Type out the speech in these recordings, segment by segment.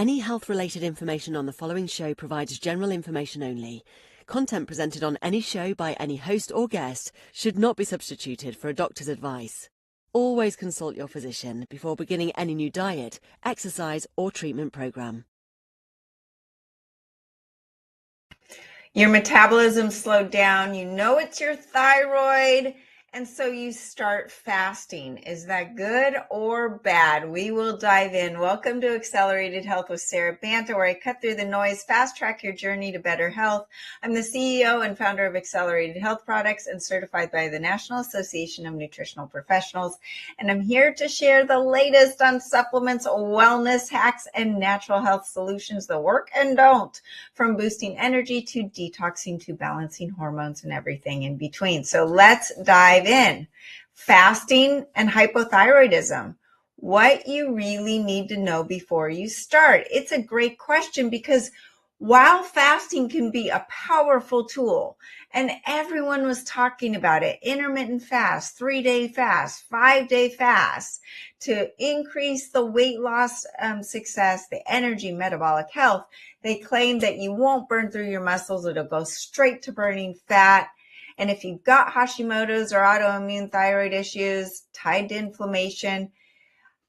Any health-related information on the following show provides general information only. Content presented on any show by any host or guest should not be substituted for a doctor's advice. Always consult your physician before beginning any new diet, exercise, or treatment program. Your metabolism slowed down, you know it's your thyroid, and so you start fasting. Is that good or bad? We will dive in. Welcome to Accelerated Health with Sara Banta, where I cut through the noise, fast track your journey to better health. I'm the CEO and founder of Accelerated Health Products and certified by the National Association of Nutritional Professionals. And I'm here to share the latest on supplements, wellness hacks, and natural health solutions that work and don't, from boosting energy to detoxing to balancing hormones and everything in between. So let's dive in. Fasting and hypothyroidism. What you really need to know before you start. It's a great question because while fasting can be a powerful tool, and everyone was talking about it, intermittent fast, 3-day fast, 5-day fast, to increase the weight loss success, the energy, metabolic health, they claim that you won't burn through your muscles. It'll go straight to burning fat. And if you've got Hashimoto's or autoimmune thyroid issues tied to inflammation,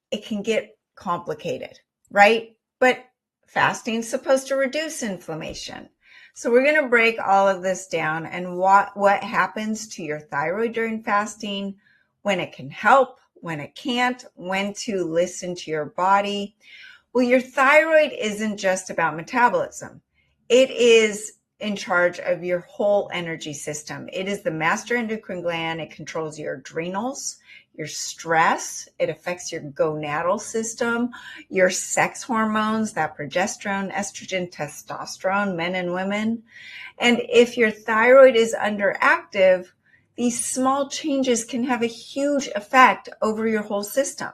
it can get complicated, right? But fasting is supposed to reduce inflammation. So we're going to break all of this down and what happens to your thyroid during fasting, when it can help, when it can't, when to listen to your body. Well, your thyroid isn't just about metabolism. It is in charge of your whole energy system. It is the master endocrine gland. It controls your adrenals, your stress. It affects your gonadal system, your sex hormones, that progesterone, estrogen, testosterone, men and women. And if your thyroid is underactive, these small changes can have a huge effect over your whole system.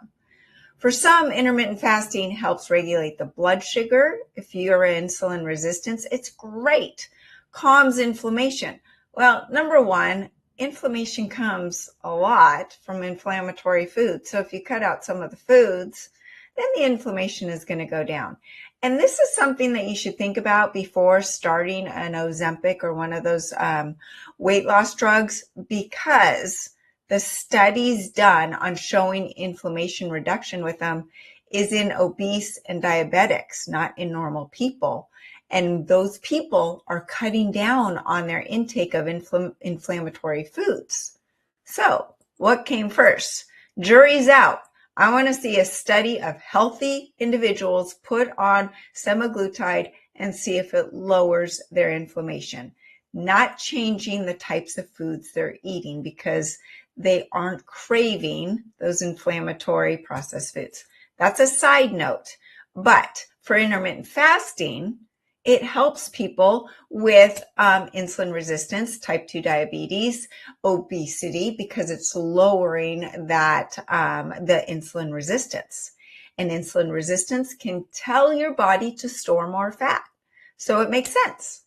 For some, intermittent fasting helps regulate the blood sugar. If you're insulin resistant, it's great. Calms inflammation. Well, number one, inflammation comes a lot from inflammatory foods. So if you cut out some of the foods, then the inflammation is going to go down. And this is something that you should think about before starting an Ozempic or one of those weight loss drugs, because the studies done on showing inflammation reduction with them is in obese and diabetics, not in normal people. And those people are cutting down on their intake of inflammatory foods. So what came first? Jury's out. I want to see a study of healthy individuals put on semaglutide and see if it lowers their inflammation, not changing the types of foods they're eating because they aren't craving those inflammatory processed foods. That's a side note. But for intermittent fasting, it helps people with insulin resistance, type 2 diabetes, obesity, because it's lowering that the insulin resistance. And insulin resistance can tell your body to store more fat. So it makes sense.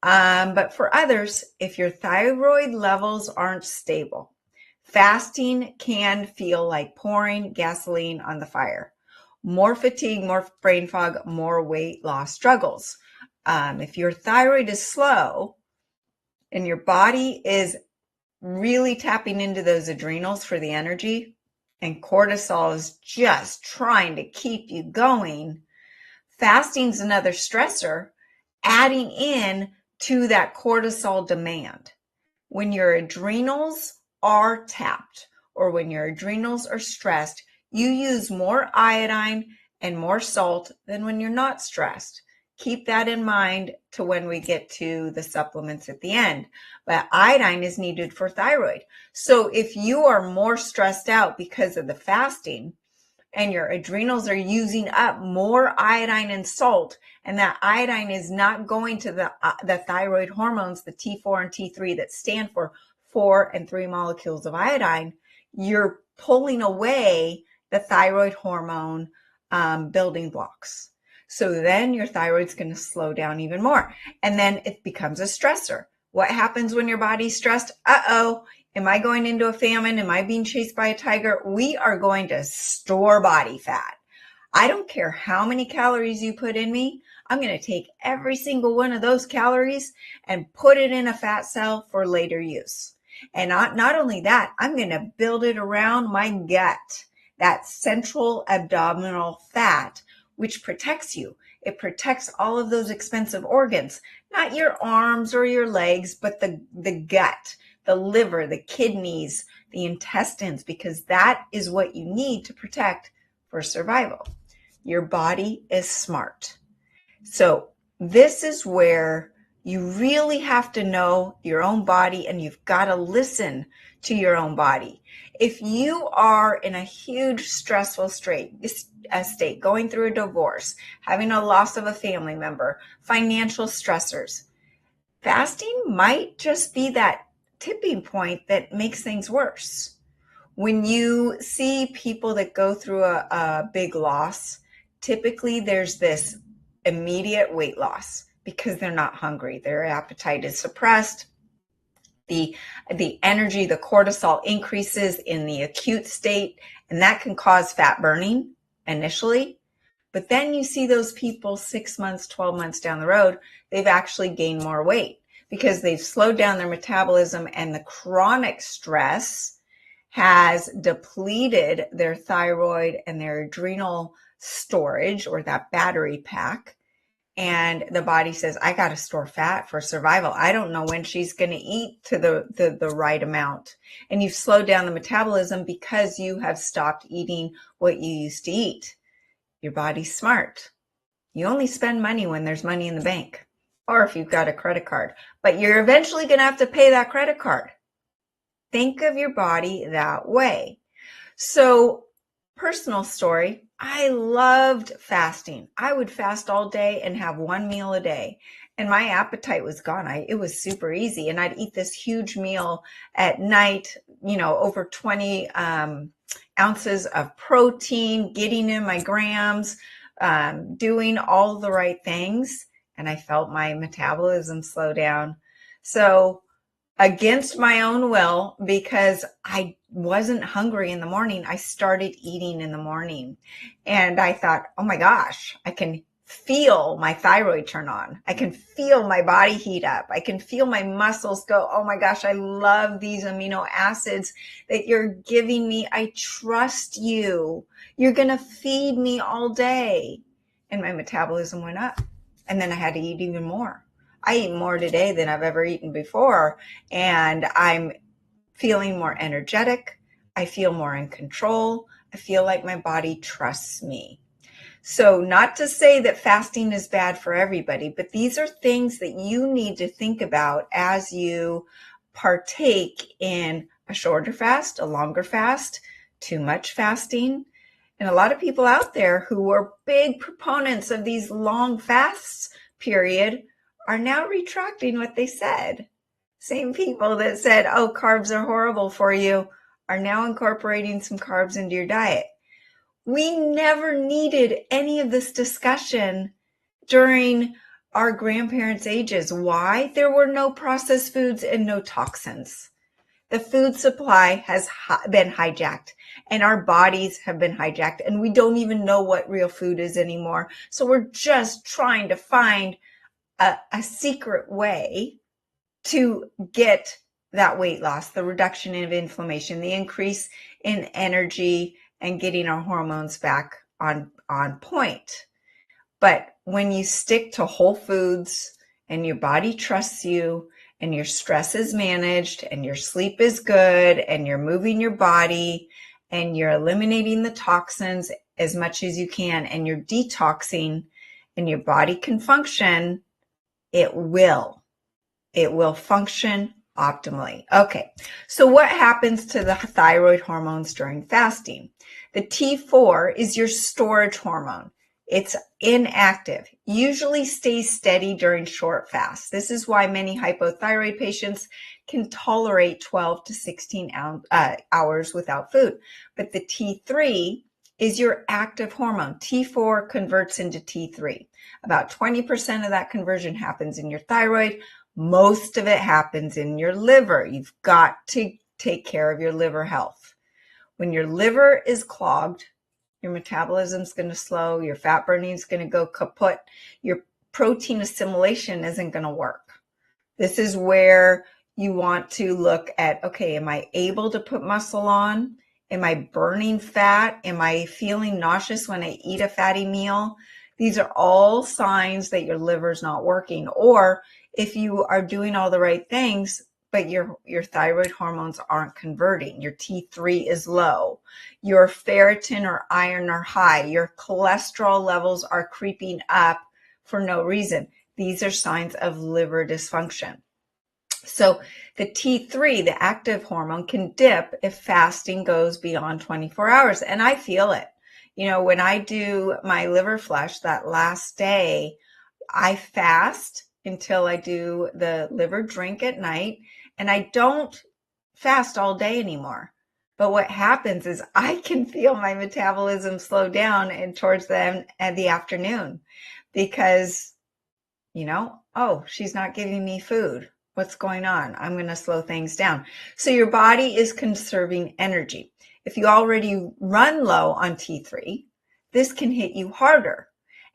But for others, if your thyroid levels aren't stable, fasting can feel like pouring gasoline on the fire. More fatigue, more brain fog, more weight loss struggles. If your thyroid is slow and your body is really tapping into those adrenals for the energy, and cortisol is just trying to keep you going, fasting's another stressor adding in to that cortisol demand. When your adrenals are tapped or when your adrenals are stressed, you use more iodine and more salt than when you're not stressed. Keep that in mind to when we get to the supplements at the end. But iodine is needed for thyroid. So if you are more stressed out because of the fasting and your adrenals are using up more iodine and salt, and that iodine is not going to the thyroid hormones, the T4 and T3 that stand for 4 and 3 molecules of iodine, you're pulling away the thyroid hormone building blocks. So then your thyroid's going to slow down even more. And then it becomes a stressor. What happens when your body's stressed? Am I going into a famine? Am I being chased by a tiger? We are going to store body fat. I don't care how many calories you put in me. I'm going to take every single one of those calories and put it in a fat cell for later use. And not only that, I'm going to build it around my gut, that central abdominal fat, which protects you. It protects all of those expensive organs, not your arms or your legs, but the gut, the liver, the kidneys, the intestines, because that is what you need to protect for survival. Your body is smart. So this is where you really have to know your own body, and you've got to listen to your own body. If you are in a huge stressful state, going through a divorce, having a loss of a family member, financial stressors, fasting might just be that tipping point that makes things worse. When you see people that go through a big loss, typically there's this immediate weight loss because they're not hungry. Their appetite is suppressed. The energy, the cortisol increases in the acute state, and that can cause fat burning initially. But then you see those people 6 months, 12 months down the road, they've actually gained more weight because they've slowed down their metabolism, and the chronic stress has depleted their thyroid and their adrenal storage, or that battery pack. And the body says, I got to store fat for survival. I don't know when she's going to eat to the right amount. And you've slowed down the metabolism because you have stopped eating what you used to eat. Your body's smart. You only spend money when there's money in the bank, or if you've got a credit card, but you're eventually going to have to pay that credit card. Think of your body that way. So, personal story, I loved fasting. I would fast all day and have one meal a day, and my appetite was gone. It was super easy, and I'd eat this huge meal at night, over 20 ounces of protein, getting in my grams, doing all the right things, and I felt my metabolism slow down. So, against my own will, because I wasn't hungry in the morning, I started eating in the morning. And I thought, oh my gosh, I can feel my thyroid turn on. I can feel my body heat up. I can feel my muscles go, oh my gosh, I love these amino acids that you're giving me. I trust you. You're going to feed me all day. And my metabolism went up. And then I had to eat even more. I eat more today than I've ever eaten before, and I'm feeling more energetic. I feel more in control. I feel like my body trusts me. So, not to say that fasting is bad for everybody, but these are things that you need to think about as you partake in a shorter fast, a longer fast, too much fasting. And a lot of people out there who were big proponents of these long fasts period are now retracting what they said. Same people that said, oh, carbs are horrible for you, are now incorporating some carbs into your diet. We never needed any of this discussion during our grandparents' ages. Why? There were no processed foods and no toxins. The food supply has been hijacked, and our bodies have been hijacked, and we don't even know what real food is anymore. So we're just trying to find a secret way to get that weight loss, the reduction of inflammation, the increase in energy, and getting our hormones back on point. But when you stick to whole foods and your body trusts you, and your stress is managed, and your sleep is good, and you're moving your body, and you're eliminating the toxins as much as you can, and you're detoxing, and your body can function, it will function optimally. Okay, so what happens to the thyroid hormones during fasting? The T4 is your storage hormone. It's inactive, usually stays steady during short fasts. This is why many hypothyroid patients can tolerate 12 to 16 hours without food. But the T3 is your active hormone. T4 converts into T3. About 20% of that conversion happens in your thyroid. Most of it happens in your liver. You've got to take care of your liver health. When your liver is clogged, Your metabolism's going to slow. Your fat burning is going to go kaput. Your protein assimilation isn't going to work. This is where you want to look at, okay, am I able to put muscle on? Am I burning fat? Am I feeling nauseous when I eat a fatty meal? These are all signs that your liver's not working. Or if you are doing all the right things, but your thyroid hormones aren't converting, your T3 is low, your ferritin or iron are high, your cholesterol levels are creeping up for no reason. These are signs of liver dysfunction. So the T3, the active hormone, can dip if fasting goes beyond 24 hours. And I feel it. You know, when I do my liver flush that last day, I fast until I do the liver drink at night, and I don't fast all day anymore. But what happens is I can feel my metabolism slow down and towards the afternoon because, you know, oh, she's not giving me food. What's going on? I'm going to slow things down. So your body is conserving energy. If you already run low on T3, this can hit you harder.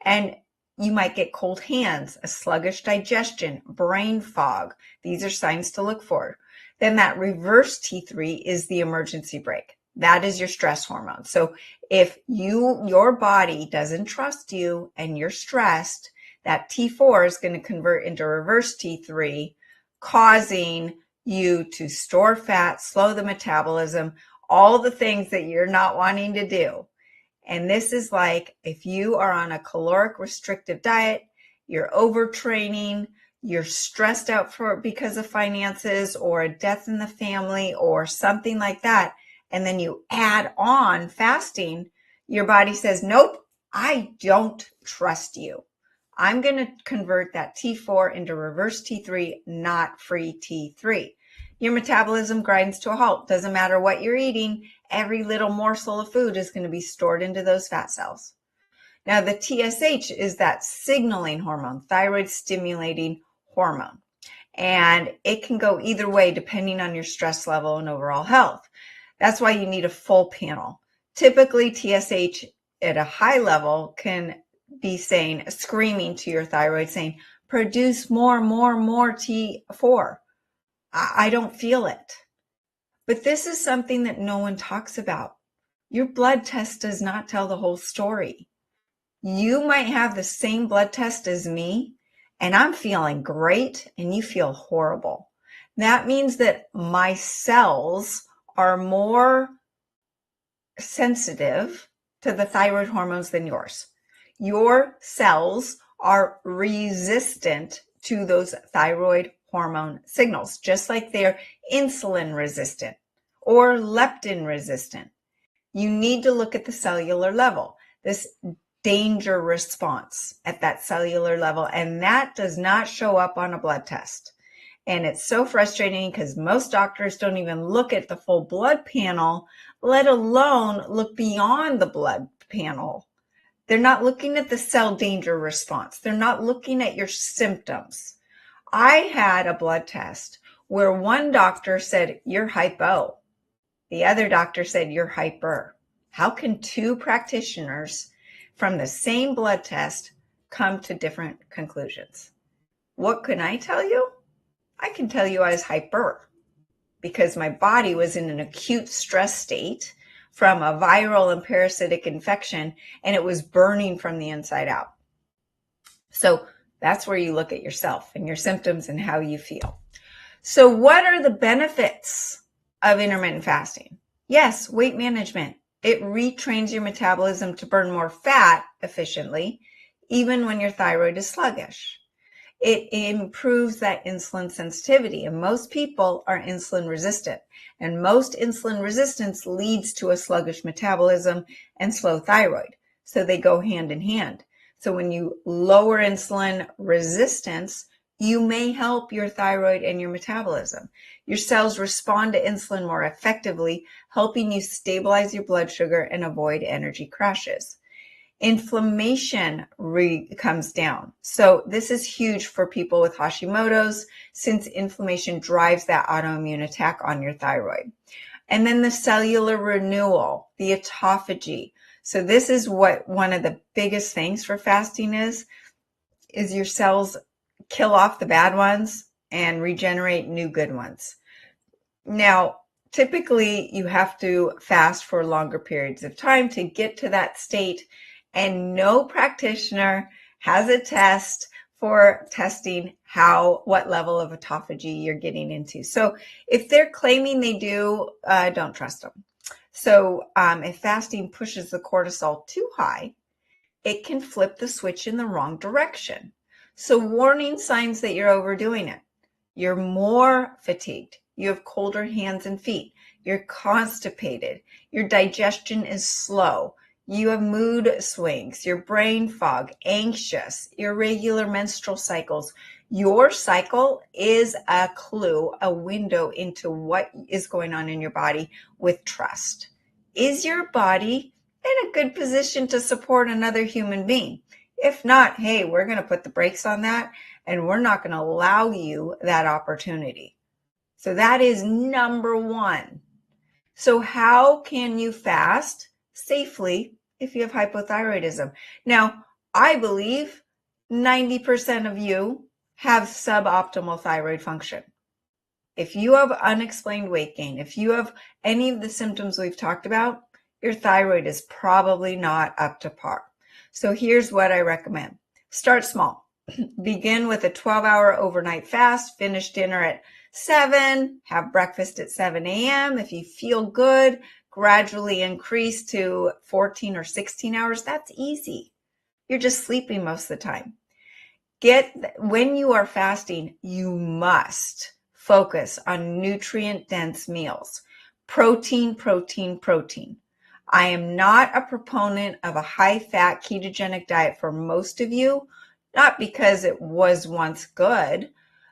And you might get cold hands, a sluggish digestion, brain fog. These are signs to look for. Then that reverse T3 is the emergency brake. That is your stress hormone. So if your body doesn't trust you and you're stressed, that T4 is going to convert into reverse T3, causing you to store fat, slow the metabolism, all the things that you're not wanting to do. And this is like if you are on a caloric restrictive diet, you're overtraining, you're stressed out because of finances or a death in the family or something like that, and then you add on fasting, your body says, nope, I don't trust you. I'm going to convert that T4 into reverse T3, not free T3. Your metabolism grinds to a halt. Doesn't matter what you're eating. Every little morsel of food is going to be stored into those fat cells. Now, the TSH is that signaling hormone, thyroid stimulating hormone. And it can go either way depending on your stress level and overall health. That's why you need a full panel. Typically, TSH at a high level can be screaming to your thyroid saying, produce more T4. I don't feel it. But this is something that no one talks about. Your blood test does not tell the whole story. You might have the same blood test as me, and I'm feeling great, and you feel horrible. That means that my cells are more sensitive to the thyroid hormones than yours. Your cells are resistant to those thyroid hormone signals, just like they're insulin resistant or leptin resistant. You need to look at the cellular level, this danger response at that cellular level, and that does not show up on a blood test. And it's so frustrating because most doctors don't even look at the full blood panel, let alone look beyond the blood panel. They're not looking at the cell danger response. They're not looking at your symptoms. I had a blood test where one doctor said, you're hypo. The other doctor said, you're hyper. How can two practitioners from the same blood test come to different conclusions? What can I tell you? I can tell you I was hyper because my body was in an acute stress state from a viral and parasitic infection, and it was burning from the inside out. So that's where you look at yourself and your symptoms and how you feel. So what are the benefits of intermittent fasting? Yes, weight management. It retrains your metabolism to burn more fat efficiently, even when your thyroid is sluggish. It improves that insulin sensitivity, and most people are insulin resistant, and most insulin resistance leads to a sluggish metabolism and slow thyroid. So they go hand in hand. So when you lower insulin resistance, you may help your thyroid and your metabolism. Your cells respond to insulin more effectively, helping you stabilize your blood sugar and avoid energy crashes. Inflammation comes down. So this is huge for people with Hashimoto's, since inflammation drives that autoimmune attack on your thyroid. And then the cellular renewal, the autophagy. So this is what one of the biggest things for fasting is your cells kill off the bad ones and regenerate new good ones. Now, typically you have to fast for longer periods of time to get to that state, and no practitioner has a test for testing what level of autophagy you're getting into. So if they're claiming they do, don't trust them. So if fasting pushes the cortisol too high, it can flip the switch in the wrong direction. So warning signs that you're overdoing it. You're more fatigued. You have colder hands and feet. You're constipated. Your digestion is slow. You have mood swings, your brain fog, anxious, irregular menstrual cycles. Your cycle is a clue, a window into what is going on in your body with trust. Is your body in a good position to support another human being? If not, hey, we're going to put the brakes on that, and we're not going to allow you that opportunity. So that is number one. So how can you fast safely if you have hypothyroidism? Now, I believe 90% of you have suboptimal thyroid function. If you have unexplained weight gain, if you have any of the symptoms we've talked about, your thyroid is probably not up to par. So here's what I recommend. Start small. Begin with a 12-hour overnight fast, finish dinner at 7, have breakfast at 7 a.m. If you feel good, gradually increase to 14 or 16 hours. That's easy. You're just sleeping most of the time. When you are fasting, you must focus on nutrient-dense meals. Protein, protein, protein. I am not a proponent of a high-fat ketogenic diet for most of you, not because it was once good,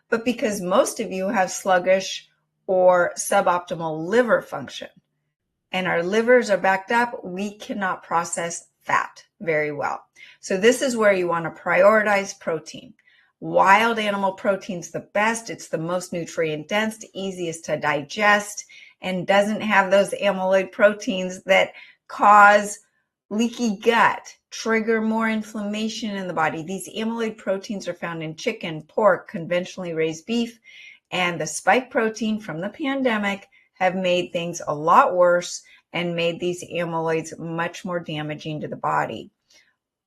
but because most of you have sluggish or suboptimal liver function. And our livers are backed up. We cannot process fat very well. So this is where you want to prioritize protein. Wild animal protein's the best. It's the most nutrient dense, easiest to digest, and doesn't have those amyloid proteins that cause leaky gut, trigger more inflammation in the body. These amyloid proteins are found in chicken, pork, conventionally raised beef, and the spike protein from the pandemic have made things a lot worse and made these amyloids much more damaging to the body.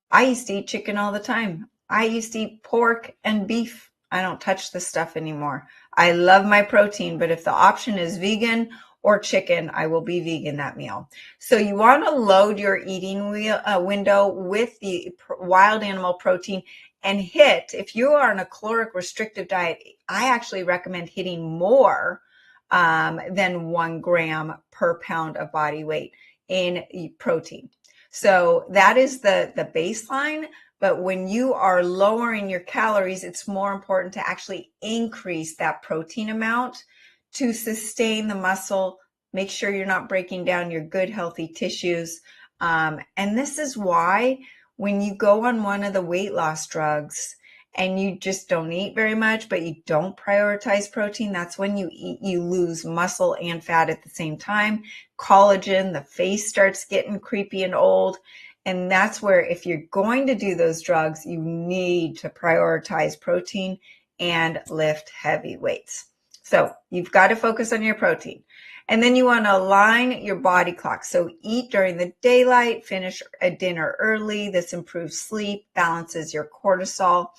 I used to eat chicken all the time. I used to eat pork and beef. I don't touch this stuff anymore. I love my protein, but if the option is vegan or chicken, I will be vegan that meal. So you want to load your eating window with the wild animal protein and if you are on a caloric restrictive diet, I actually recommend hitting more than 1 gram per pound of body weight in protein. So that is the baseline. But when you are lowering your calories, it's more important to actually increase that protein amount to sustain the muscle, make sure you're not breaking down your good, healthy tissues. And this is why when you go on one of the weight loss drugs and you just don't eat very much, but you don't prioritize protein, that's when you lose muscle and fat at the same time. Collagen, the face starts getting creepy and old. And that's where if you're going to do those drugs, you need to prioritize protein and lift heavy weights. So you've got to focus on your protein. And then you want to align your body clock. So eat during the daylight, finish a dinner early. This improves sleep, balances your cortisol.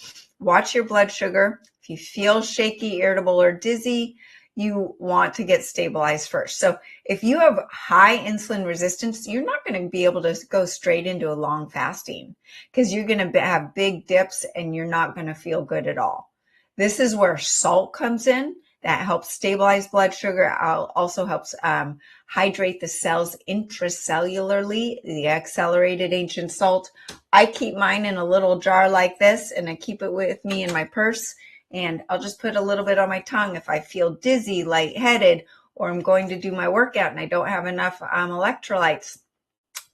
Watch your blood sugar. If you feel shaky, irritable, or dizzy, you want to get stabilized first. So if you have high insulin resistance, you're not going to be able to go straight into a long fasting because you're going to have big dips and you're not going to feel good at all. This is where salt comes in. That helps stabilize blood sugar. Also helps hydrate the cells intracellularly, the accelerated ancient salt. I keep mine in a little jar like this, and I keep it with me in my purse. And I'll just put a little bit on my tongue if I feel dizzy, lightheaded, or I'm going to do my workout and I don't have enough electrolytes.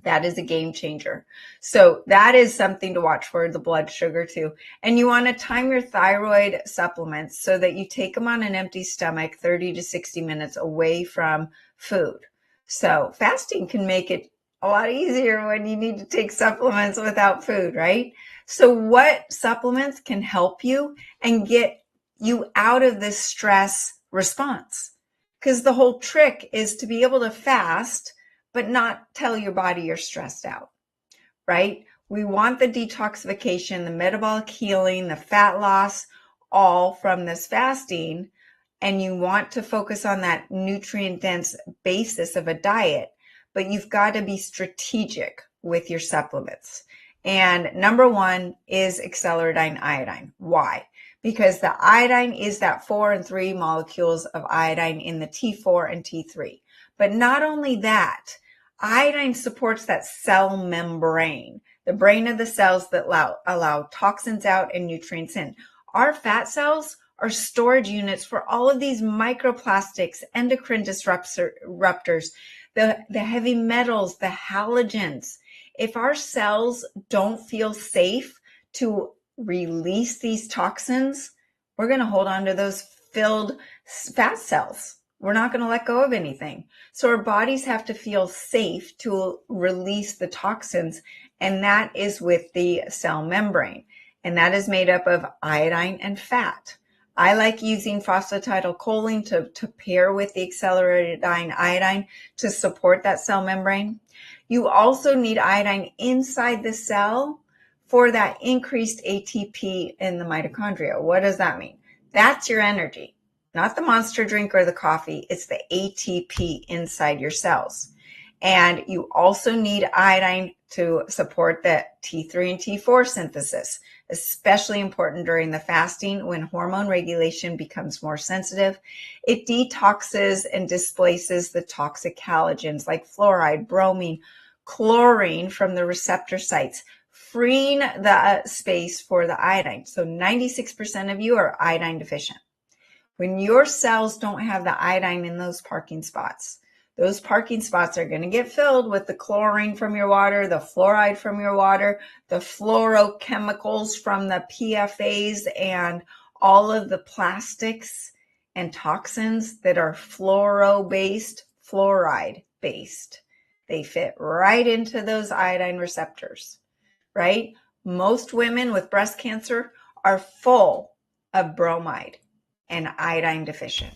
That is a game changer. So that is something to watch for, the blood sugar too. And you want to time your thyroid supplements so that you take them on an empty stomach 30 to 60 minutes away from food. So fasting can make it a lot easier when you need to take supplements without food, right? So what supplements can help you and get you out of this stress response? Because the whole trick is to be able to fast, but not tell your body you're stressed out, right? We want the detoxification, the metabolic healing, the fat loss, all from this fasting. And you want to focus on that nutrient dense basis of a diet, but you've got to be strategic with your supplements. And number one is acceleridine iodine. Why? Because the iodine is that 4 and 3 molecules of iodine in the T4 and T3. But not only that, iodine supports that cell membrane, the brain of the cells that allow toxins out and nutrients in. Our fat cells are storage units for all of these microplastics, endocrine disruptors, the heavy metals, the halogens. If our cells don't feel safe to release these toxins, we're going to hold on to those filled fat cells. We're not going to let go of anything. So our bodies have to feel safe to release the toxins, and that is with the cell membrane. And that is made up of iodine and fat. I like using phosphatidylcholine to pair with the acceleridine iodine to support that cell membrane. You also need iodine inside the cell for that increased ATP in the mitochondria. What does that mean? That's your energy, not the monster drink or the coffee. It's the ATP inside your cells. And you also need iodine to support the T3 and T4 synthesis, especially important during the fasting when hormone regulation becomes more sensitive. It detoxes and displaces the toxic halogens like fluoride, bromine, chlorine from the receptor sites, freeing the space for the iodine. So 96% of you are iodine deficient. When your cells don't have the iodine in those parking spots are going to get filled with the chlorine from your water, the fluoride from your water, the fluorochemicals from the PFAs, and all of the plastics and toxins that are fluoride-based. They fit right into those iodine receptors, right? Most women with breast cancer are full of bromide and iodine deficient.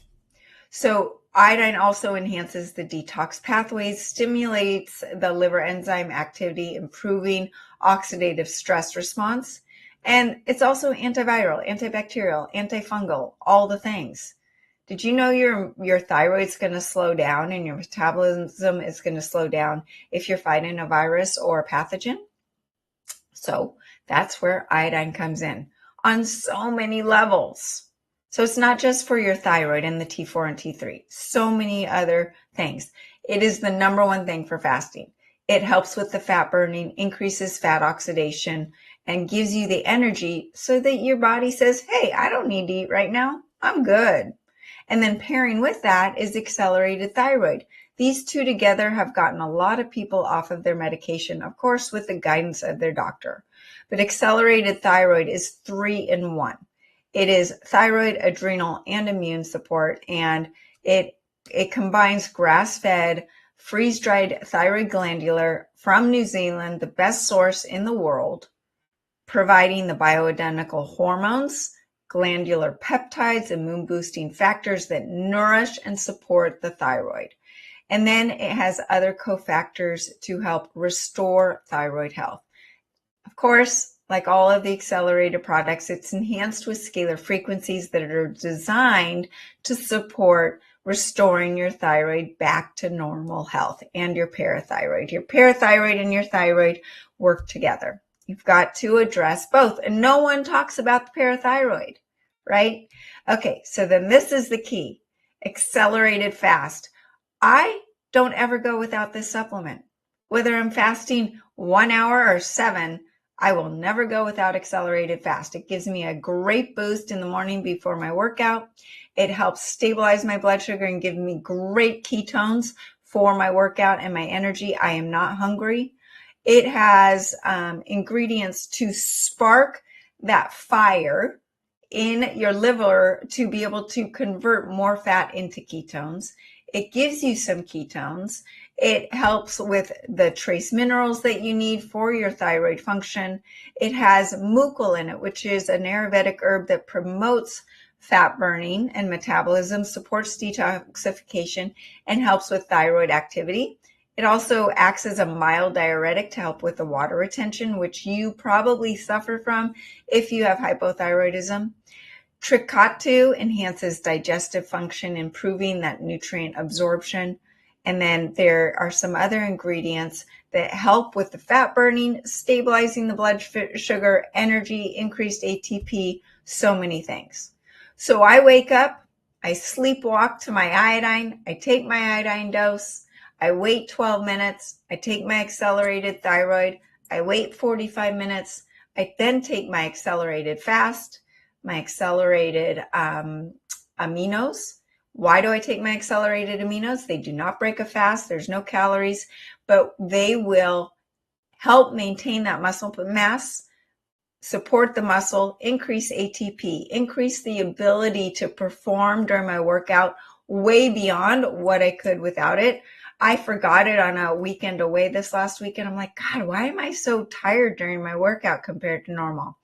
So iodine also enhances the detox pathways, stimulates the liver enzyme activity, improving oxidative stress response. And it's also antiviral, antibacterial, antifungal, all the things. Did you know your thyroid's going to slow down and your metabolism is going to slow down if you're fighting a virus or a pathogen? So that's where iodine comes in on so many levels. So it's not just for your thyroid and the T4 and T3, so many other things. It is the number one thing for fasting. It helps with the fat burning, increases fat oxidation, and gives you the energy so that your body says, hey, I don't need to eat right now. I'm good. And then pairing with that is accelerated thyroid. These two together have gotten a lot of people off of their medication, of course, with the guidance of their doctor. But accelerated thyroid is 3 in 1. It is thyroid, adrenal, and immune support, and it combines grass-fed, freeze-dried thyroid glandular from New Zealand, the best source in the world, providing the bioidentical hormones, glandular peptides, immune-boosting factors that nourish and support the thyroid. And then it has other cofactors to help restore thyroid health. Of course, like all of the accelerated products, it's enhanced with scalar frequencies that are designed to support restoring your thyroid back to normal health and your parathyroid. Your parathyroid and your thyroid work together. You've got to address both, and no one talks about the parathyroid, right? Okay, so then this is the key. Accelerated fast. I don't ever go without this supplement. Whether I'm fasting 1 hour or 7, I will never go without accelerated fast. It gives me a great boost in the morning before my workout. It helps stabilize my blood sugar and give me great ketones for my workout and my energy. I am not hungry. It has ingredients to spark that fire in your liver to be able to convert more fat into ketones. It gives you some ketones. It helps with the trace minerals that you need for your thyroid function. It has mucil in it, which is an Ayurvedic herb that promotes fat burning and metabolism, supports detoxification, and helps with thyroid activity. It also acts as a mild diuretic to help with the water retention, which you probably suffer from if you have hypothyroidism. Trikatu enhances digestive function, improving that nutrient absorption. And then there are some other ingredients that help with the fat burning, stabilizing the blood sugar, energy, increased ATP, so many things. So I wake up, I sleepwalk to my iodine, I take my iodine dose, I wait 12 minutes, I take my accelerated thyroid, I wait 45 minutes, I then take my accelerated fast, my accelerated aminos. Why do I take my accelerated aminos? They do not break a fast. There's no calories, but they will help maintain that muscle mass, support the muscle, increase ATP, increase the ability to perform during my workout way beyond what I could without it. I forgot it on a weekend away this last weekend. I'm like, God, why am I so tired during my workout compared to normal?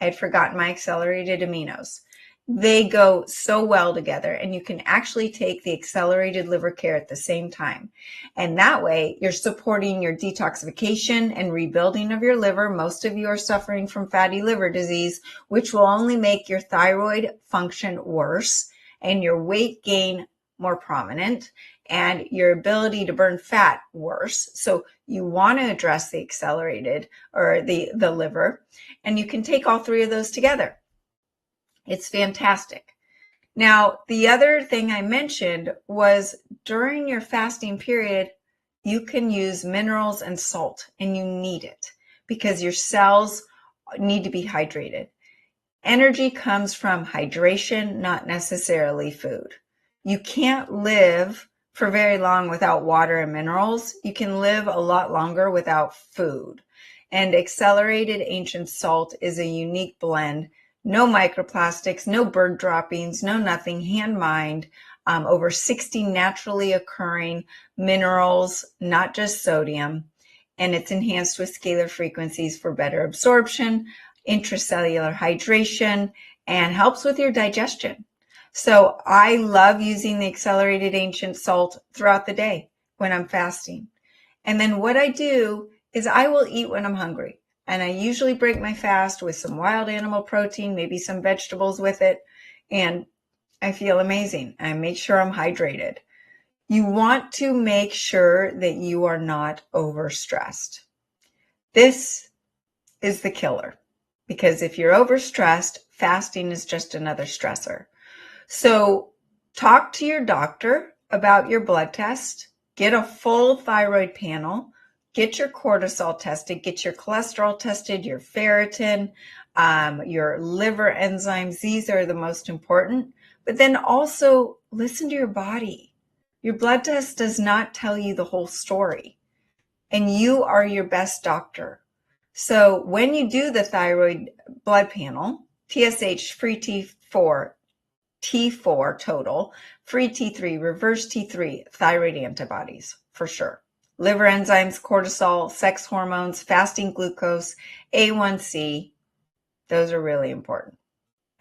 I had forgotten my accelerated aminos. They go so well together, and you can actually take the accelerated liver care at the same time. And that way you're supporting your detoxification and rebuilding of your liver. Most of you are suffering from fatty liver disease, which will only make your thyroid function worse and your weight gain more prominent and your ability to burn fat worse. So you want to address the accelerated or the liver, and you can take all three of those together. It's fantastic. Now, the other thing I mentioned was during your fasting period, you can use minerals and salt, and you need it because your cells need to be hydrated. Energy comes from hydration, not necessarily food. You can't live for very long without water and minerals. You can live a lot longer without food. And accelerated ancient salt is a unique blend. No microplastics, no bird droppings, no nothing, hand mined, over 60 naturally occurring minerals, not just sodium. And it's enhanced with scalar frequencies for better absorption, intracellular hydration, and helps with your digestion. So I love using the accelerated ancient salt throughout the day when I'm fasting. And then what I do is I will eat when I'm hungry. And I usually break my fast with some wild animal protein, maybe some vegetables with it. And I feel amazing. I make sure I'm hydrated. You want to make sure that you are not overstressed. This is the killer, because if you're overstressed, fasting is just another stressor. So talk to your doctor about your blood test, get a full thyroid panel, get your cortisol tested, get your cholesterol tested, your ferritin, your liver enzymes. These are the most important. But then also listen to your body. Your blood test does not tell you the whole story, and you are your best doctor. So when you do the thyroid blood panel, TSH, free T4, T4 total, free T3, reverse T3, thyroid antibodies for sure. Liver enzymes, cortisol, sex hormones, fasting glucose, A1C, those are really important.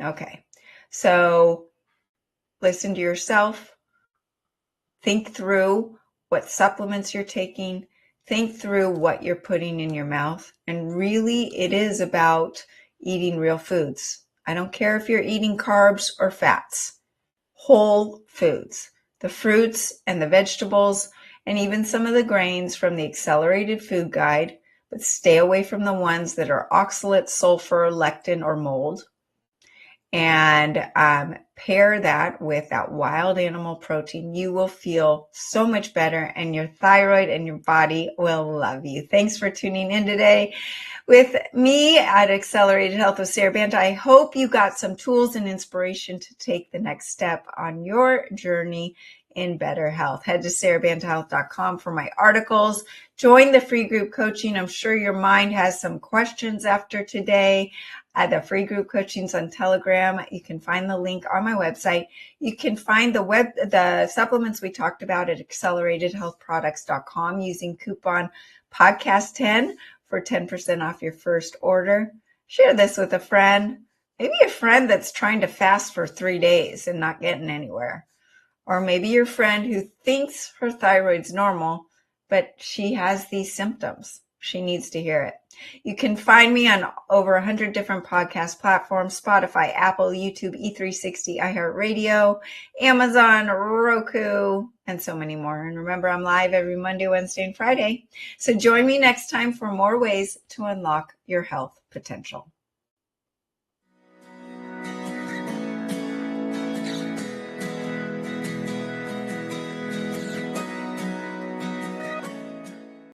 Okay, so listen to yourself. Think through what supplements you're taking. Think through what you're putting in your mouth. And really, it is about eating real foods. I don't care if you're eating carbs or fats. Whole foods, the fruits and the vegetables, and even some of the grains from the Accelerated Food Guide, but stay away from the ones that are oxalate, sulfur, lectin, or mold. And pair that with that wild animal protein. You will feel so much better, and your thyroid and your body will love you. Thanks for tuning in today with me at Accelerated Health with Sara Banta. I hope you got some tools and inspiration to take the next step on your journey in better health. Head to SaraBantaHealth.com for my articles. Join the free group coaching. I'm sure your mind has some questions after today. The free group coachings on Telegram. You can find the link on my website. You can find the supplements we talked about at acceleratedhealthproducts.com using coupon podcast10 for 10% off your first order. Share this with a friend, maybe a friend that's trying to fast for 3 days and not getting anywhere. Or maybe your friend who thinks her thyroid's normal, but she has these symptoms. She needs to hear it. You can find me on over 100 different podcast platforms: Spotify, Apple, YouTube, E360, iHeartRadio, Amazon, Roku, and so many more. And remember, I'm live every Monday, Wednesday, and Friday. So join me next time for more ways to unlock your health potential.